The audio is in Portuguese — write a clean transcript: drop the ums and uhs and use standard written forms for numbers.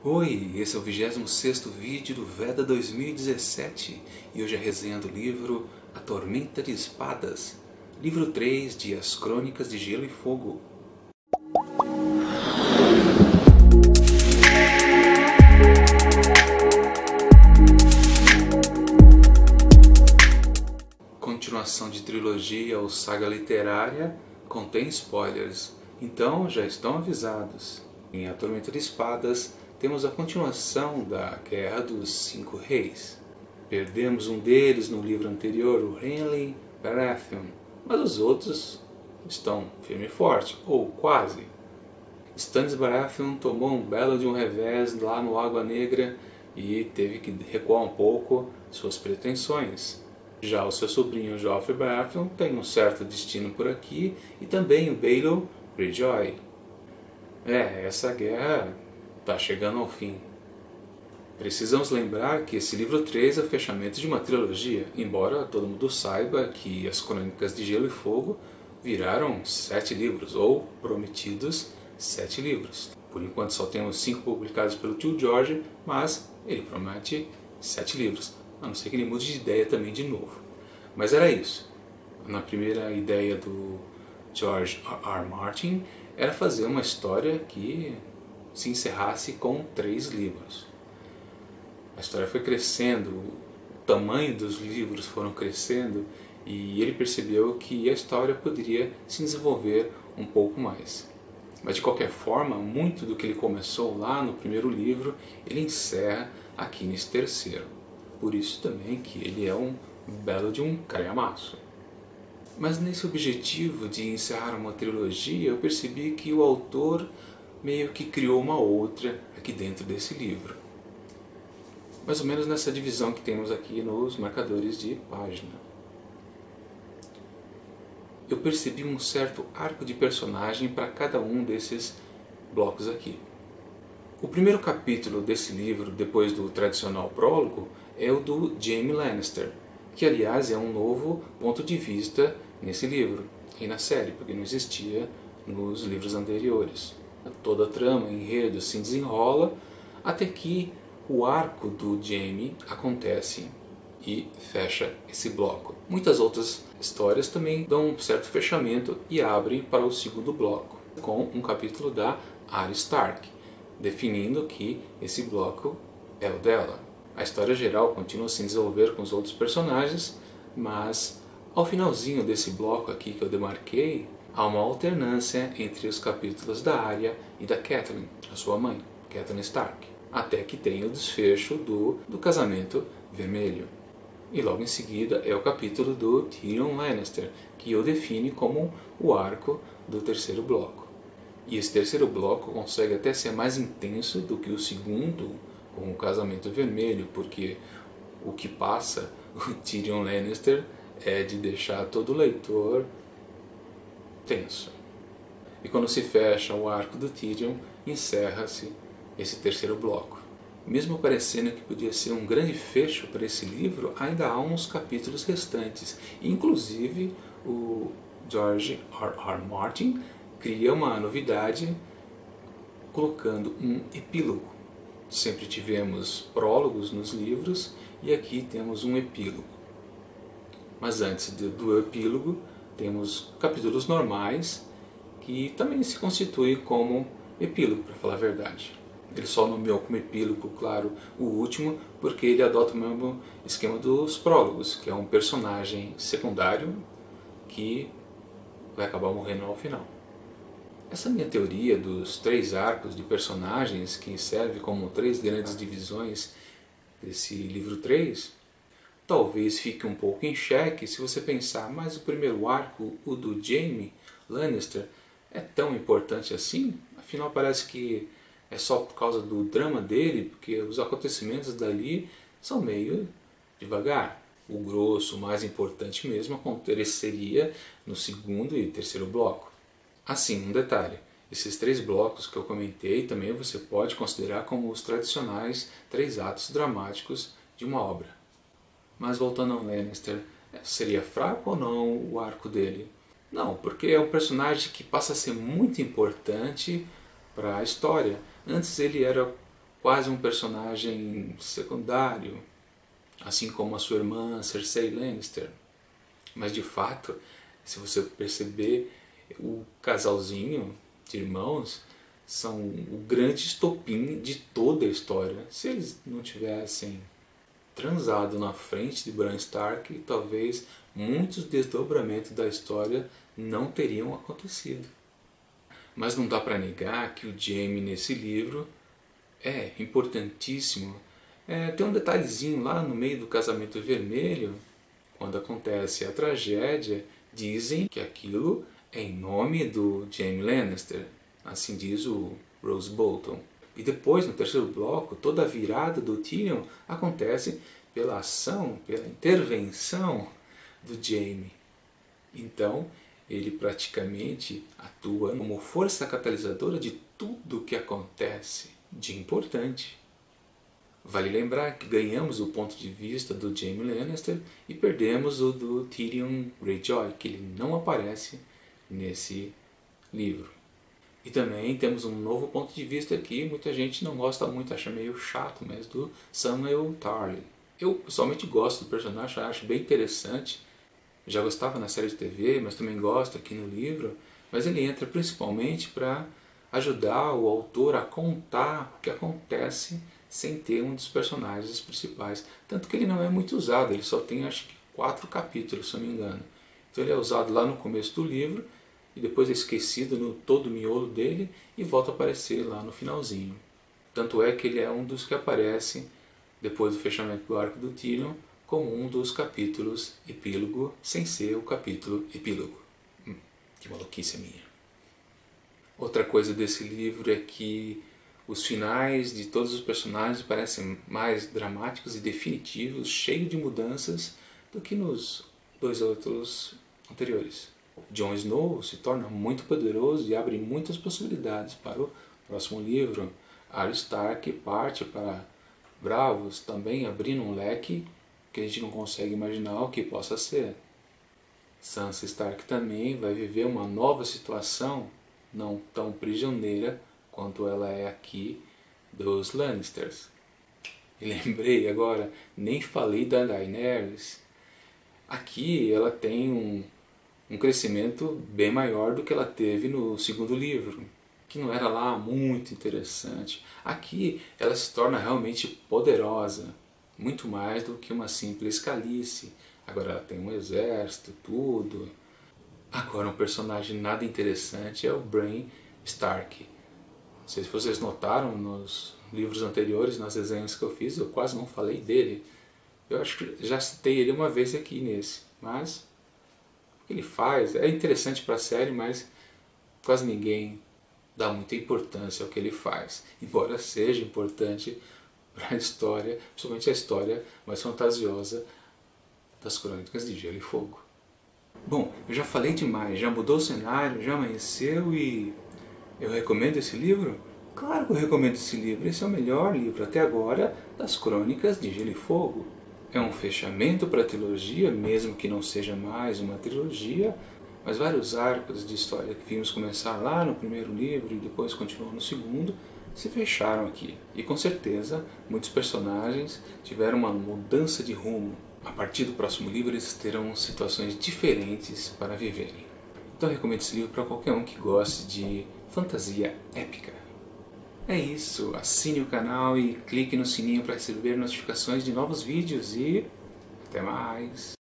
Oi, esse é o 26º vídeo do Veda 2017 e hoje a resenha do livro A Tormenta de Espadas, livro 3 de As Crônicas de Gelo e Fogo. Continuação de trilogia ou saga literária contém spoilers, então já estão avisados. Em A Tormenta de Espadas temos a continuação da Guerra dos Cinco Reis. Perdemos um deles no livro anterior, o Renly Baratheon, mas os outros estão firme e forte, ou quase. Stannis Baratheon tomou um belo de um revés lá no Água Negra e teve que recuar um pouco suas pretensões. Já o seu sobrinho Joffrey Baratheon tem um certo destino por aqui e também o Baelor Greyjoy. Essa guerra está chegando ao fim. Precisamos lembrar que esse livro 3 é o fechamento de uma trilogia, embora todo mundo saiba que as Crônicas de Gelo e Fogo viraram 7 livros, ou prometidos 7 livros. Por enquanto só temos 5 publicados pelo tio George, mas ele promete 7 livros, a não ser que ele mude de ideia também de novo. Mas era isso. Na primeira ideia do George R. R. Martin era fazer uma história que se encerrasse com 3 livros. A história foi crescendo, o tamanho dos livros foram crescendo e ele percebeu que a história poderia se desenvolver um pouco mais. Mas de qualquer forma, muito do que ele começou lá no primeiro livro, ele encerra aqui nesse terceiro. Por isso também que ele é um belo de um calhamaço. Mas nesse objetivo de encerrar uma trilogia, eu percebi que o autor meio que criou uma outra aqui dentro desse livro. Mais ou menos nessa divisão que temos aqui nos marcadores de página. Eu percebi um certo arco de personagem para cada um desses blocos aqui. O primeiro capítulo desse livro, depois do tradicional prólogo, é o do Jaime Lannister, que aliás é um novo ponto de vista nesse livro e na série, porque não existia nos livros anteriores. Toda a trama, enredo se desenrola até que o arco do Jaime acontece e fecha esse bloco. Muitas outras histórias também dão um certo fechamento e abrem para o segundo bloco, com um capítulo da Arya Stark, definindo que esse bloco é o dela. A história geral continua a se desenvolver com os outros personagens, mas ao finalzinho desse bloco aqui que eu demarquei, há uma alternância entre os capítulos da Arya e da Catelyn, a sua mãe, Catelyn Stark, até que tem o desfecho do casamento vermelho. E logo em seguida é o capítulo do Tyrion Lannister, que eu define como o arco do terceiro bloco. E esse terceiro bloco consegue até ser mais intenso do que o segundo, com o casamento vermelho, porque o que passa o Tyrion Lannister é de deixar todo leitor tenso. E quando se fecha o arco do Tyrion, encerra-se esse terceiro bloco. Mesmo parecendo que podia ser um grande fecho para esse livro, ainda há uns capítulos restantes. Inclusive, o George R. R. Martin cria uma novidade colocando um epílogo. Sempre tivemos prólogos nos livros e aqui temos um epílogo. Mas antes do epílogo, temos capítulos normais que também se constituem como epílogo, para falar a verdade. Ele só nomeou como epílogo, claro, o último, porque ele adota o mesmo esquema dos prólogos, que é um personagem secundário que vai acabar morrendo ao final. Essa minha teoria dos 3 arcos de personagens, que serve como 3 grandes divisões desse livro 3, talvez fique um pouco em xeque se você pensar, mas o primeiro arco, o do Jaime Lannister, é tão importante assim? Afinal parece que é só por causa do drama dele, porque os acontecimentos dali são meio devagar. O grosso, o mais importante mesmo, aconteceria no segundo e terceiro bloco. Assim, um detalhe, esses 3 blocos que eu comentei também você pode considerar como os tradicionais 3 atos dramáticos de uma obra. Mas voltando ao Lannister, seria fraco ou não o arco dele? Não, porque é um personagem que passa a ser muito importante para a história. Antes ele era quase um personagem secundário, assim como a sua irmã Cersei Lannister. Mas de fato, se você perceber, o casalzinho de irmãos são o grande estopim de toda a história. Se eles não tivessem transado na frente de Bran Stark, talvez muitos desdobramentos da história não teriam acontecido. Mas não dá para negar que o Jaime nesse livro é importantíssimo. Tem um detalhezinho lá no meio do casamento vermelho, quando acontece a tragédia, dizem que aquilo é em nome do Jaime Lannister, assim diz o Roose Bolton. E depois, no terceiro bloco, toda a virada do Tyrion acontece pela ação, pela intervenção do Jaime. Então, ele praticamente atua como força catalisadora de tudo o que acontece de importante. Vale lembrar que ganhamos o ponto de vista do Jaime Lannister e perdemos o do Tyrion Greyjoy, que ele não aparece nesse livro. E também temos um novo ponto de vista aqui, muita gente não gosta muito, acha meio chato, mas do Samuel Tarly. Eu pessoalmente gosto do personagem, acho bem interessante. Já gostava na série de TV, mas também gosto aqui no livro. Mas ele entra principalmente para ajudar o autor a contar o que acontece sem ter um dos personagens principais. Tanto que ele não é muito usado, ele só tem acho que 4 capítulos, se eu não me engano. Então ele é usado lá no começo do livro, e depois é esquecido no todo o miolo dele, e volta a aparecer lá no finalzinho. Tanto é que ele é um dos que aparece depois do fechamento do arco do Tyrion, como um dos capítulos epílogo, sem ser o capítulo epílogo. Que maluquice a minha. Outra coisa desse livro é que os finais de todos os personagens parecem mais dramáticos e definitivos, cheios de mudanças, do que nos 2 outros anteriores. Jon Snow se torna muito poderoso e abre muitas possibilidades para o próximo livro. Arya Stark parte para Braavos, também abrindo um leque que a gente não consegue imaginar o que possa ser. Sansa Stark também vai viver uma nova situação, não tão prisioneira quanto ela é aqui dos Lannisters. E lembrei agora, nem falei da Daenerys. Aqui ela tem um crescimento bem maior do que ela teve no segundo livro, que não era lá muito interessante. Aqui ela se torna realmente poderosa, muito mais do que uma simples calice. Agora ela tem um exército, tudo. Agora um personagem nada interessante é o Bran Stark. Não sei se vocês notaram nos livros anteriores, nas resenhas que eu fiz, eu quase não falei dele. Eu acho que já citei ele uma vez aqui nesse, mas o que ele faz é interessante para a série, mas quase ninguém dá muita importância ao que ele faz, embora seja importante para a história, principalmente a história mais fantasiosa das Crônicas de Gelo e Fogo. Bom, eu já falei demais, já mudou o cenário, já amanheceu e eu recomendo esse livro? Claro que eu recomendo esse livro, esse é o melhor livro até agora das Crônicas de Gelo e Fogo. É um fechamento para a trilogia, mesmo que não seja mais uma trilogia, mas vários arcos de história que vimos começar lá no primeiro livro e depois continuou no segundo, se fecharam aqui. E com certeza muitos personagens tiveram uma mudança de rumo. A partir do próximo livro eles terão situações diferentes para viverem. Então eu recomendo esse livro para qualquer um que goste de fantasia épica. É isso, assine o canal e clique no sininho para receber notificações de novos vídeos e até mais!